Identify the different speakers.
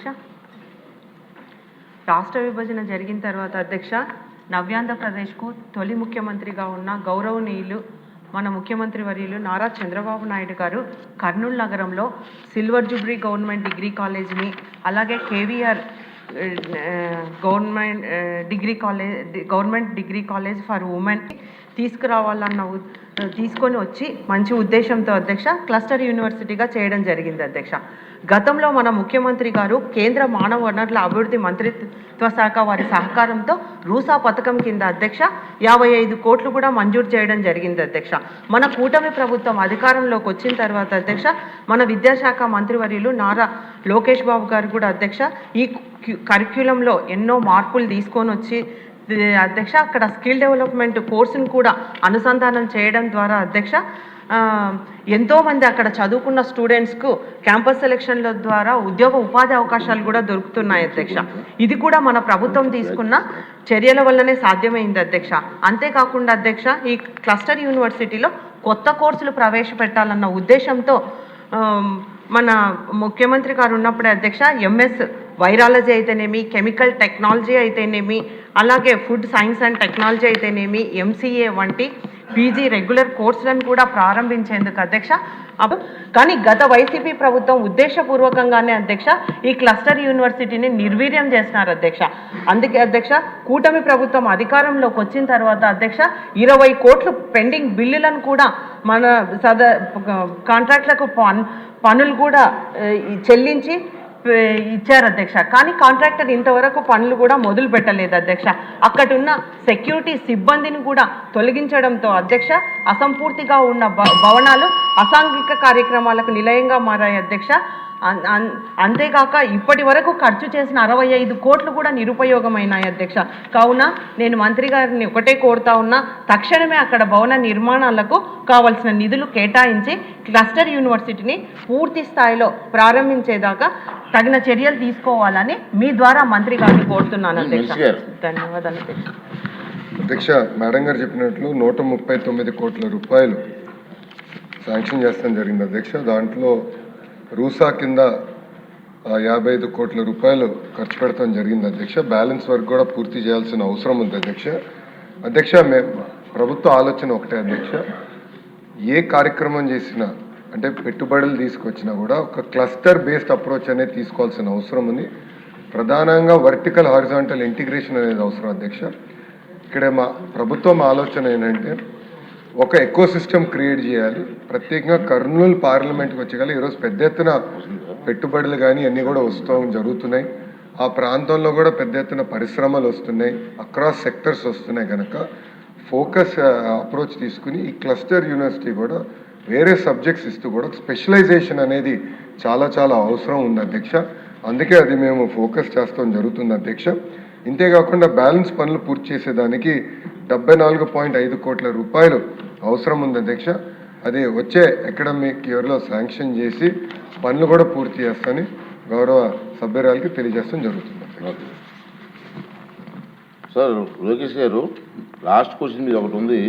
Speaker 1: అధ్యక్ష. రాష్ట్ర విభజన జరిగిన తర్వాత అధ్యక్ష నవ్యాంధ్రప్రదేశ్కు తొలి ముఖ్యమంత్రిగా ఉన్న గౌరవనీయులు మన ముఖ్యమంత్రి వర్యులు నారా చంద్రబాబు నాయుడు గారు కర్నూలు నగరంలో సిల్వర్ జూబ్లీ గవర్నమెంట్ డిగ్రీ కాలేజ్ని అలాగే KVR government degree college for women తీసుకురావాలన్న తీసుకొని వచ్చి మంచి ఉద్దేశంతో అధ్యక్ష క్లస్టర్ యూనివర్సిటీగా చేయడం జరిగింది అధ్యక్ష. గతంలో మన ముఖ్యమంత్రి గారు కేంద్ర మానవ వనరుల అభివృద్ధి మంత్రిత్వ శాఖ వారి సహకారంతో రూసా పథకం కింద అధ్యక్ష 55 కోట్లు కూడా మంజూరు చేయడం జరిగింది అధ్యక్ష. మన కూటమి ప్రభుత్వం అధికారంలోకి వచ్చిన తర్వాత అధ్యక్ష మన విద్యాశాఖ మంత్రివర్యులు నారా లోకేష్ బాబు గారు కూడా అధ్యక్ష ఈ కరిక్యులంలో ఎన్నో మార్పులు తీసుకొని వచ్చి అధ్యక్ష అక్కడ స్కిల్ డెవలప్మెంట్ కోర్సును కూడా అనుసంధానం చేయడం ద్వారా అధ్యక్ష ఎంతోమంది అక్కడ చదువుకున్న స్టూడెంట్స్కు క్యాంపస్ సెలక్షన్ల ద్వారా ఉపాధి అవకాశాలు కూడా దొరుకుతున్నాయి అధ్యక్ష. ఇది కూడా మన ప్రభుత్వం తీసుకున్న చర్యల వల్లనే సాధ్యమైంది అధ్యక్ష. అంతేకాకుండా అధ్యక్ష ఈ క్లస్టర్ యూనివర్సిటీలో కొత్త కోర్సులు ప్రవేశపెట్టాలన్న ఉద్దేశంతో మన ముఖ్యమంత్రి గారు ఉన్నప్పుడే అధ్యక్ష ఎంఎస్ వైరాలజీ అయితేనేమి, కెమికల్ టెక్నాలజీ అయితేనేమి, అలాగే ఫుడ్ సైన్స్ అండ్ టెక్నాలజీ అయితేనేమి, ఎంసీఏ వంటి పీజీ రెగ్యులర్ కోర్సులను కూడా ప్రారంభించేందుకు అధ్యక్ష. కానీ గత వైసీపీ ప్రభుత్వం ఉద్దేశపూర్వకంగానే అధ్యక్ష ఈ క్లస్టర్ యూనివర్సిటీని నిర్వీర్యం చేస్తున్నారు అధ్యక్ష. అందుకే అధ్యక్ష కూటమి ప్రభుత్వం అధికారంలోకి వచ్చిన తర్వాత అధ్యక్ష 20 కోట్లు పెండింగ్ బిల్లులను కూడా మన కాంట్రాక్ట్లకు పనులు కూడా చెల్లించి ఇచ్చారు అధ్యక్ష. కానీ కాంట్రాక్టర్ ఇంతవరకు పనులు కూడా మొదలు పెట్టలేదు అధ్యక్ష. అక్కడున్న సెక్యూరిటీ సిబ్బందిని కూడా తొలగించడంతో అధ్యక్ష అసంపూర్తిగా ఉన్న భవనాలు అసాంఘిక కార్యక్రమాలకు నిలయంగా మారాయి అధ్యక్ష. అంతేకాక ఇప్పటి వరకు ఖర్చు చేసిన 65 కోట్లు కూడా నిరుపయోగమైనాయి అధ్యక్ష. కావున నేను మంత్రి గారిని ఒకటే కోరుతా ఉన్నా, తక్షణమే అక్కడ భవన నిర్మాణాలకు కావాల్సిన నిధులు కేటాయించి క్లస్టర్ యూనివర్సిటీని పూర్తి స్థాయిలో ప్రారంభించేదాకా తగిన చర్యలు తీసుకోవాలని మీ ద్వారా మంత్రి గారిని కోరుతున్నాను అధ్యక్ష. ధన్యవాదాలు
Speaker 2: అధ్యక్ష. మేడం గారు చెప్పినట్లు 139 కోట్ల రూపాయలు శాంక్షన్ చేస్తాం జరిగింది అధ్యక్ష. దాంట్లో రూసా కింద 55 కోట్ల రూపాయలు ఖర్చు పెడతాం జరిగింది అధ్యక్ష. బ్యాలెన్స్ వర్క్ కూడా పూర్తి చేయాల్సిన అవసరం ఉంది అధ్యక్ష. అధ్యక్ష ప్రభుత్వ ఆలోచన ఒకటే అధ్యక్ష, ఏ కార్యక్రమం చేసినా అంటే పెట్టుబడులు తీసుకొచ్చినా కూడా ఒక క్లస్టర్ బేస్డ్ అప్రోచ్ అనేది తీసుకోవాల్సిన అవసరం ఉంది. ప్రధానంగా వర్టికల్ హారిజాంటల్ ఇంటిగ్రేషన్ అనేది అవసరం అధ్యక్ష. ఇక్కడ మా ప్రభుత్వం ఆలోచన ఏంటంటే ఒక ఎకో సిస్టమ్ క్రియేట్ చేయాలి. ప్రత్యేకంగా కర్నూలు పార్లమెంట్కి వచ్చేగాలి ఈరోజు పెద్ద ఎత్తున పెట్టుబడులు కానీ అన్నీ కూడా జరుగుతున్నాయి. ఆ ప్రాంతంలో కూడా పెద్ద ఎత్తున పరిశ్రమలు వస్తున్నాయి, అక్రాస్ సెక్టర్స్ వస్తున్నాయి. కనుక ఫోకస్ అప్రోచ్ తీసుకుని ఈ క్లస్టర్ యూనివర్సిటీ కూడా వేరే సబ్జెక్ట్స్ ఇస్తూ కూడా స్పెషలైజేషన్ అనేది చాలా చాలా అవసరం ఉంది అధ్యక్ష. అందుకే అది మేము ఫోకస్ చేస్తాం జరుగుతుంది అధ్యక్ష. ఇంతేకాకుండా బ్యాలెన్స్ పనులు పూర్తి చేసేదానికి 74.5 కోట్ల రూపాయలు అవసరం ఉంది అధ్యక్ష. అది వచ్చే అకాడమిక్ ఇయర్లో శాంక్షన్ చేసి పనులు కూడా పూర్తి చేస్తానని గౌరవ సభ్యురాలకి తెలియజేస్తాం జరుగుతుంది.
Speaker 3: సార్ లోకేష్ గారు, లాస్ట్ క్వశ్చన్ మీద ఒకటి ఉంది.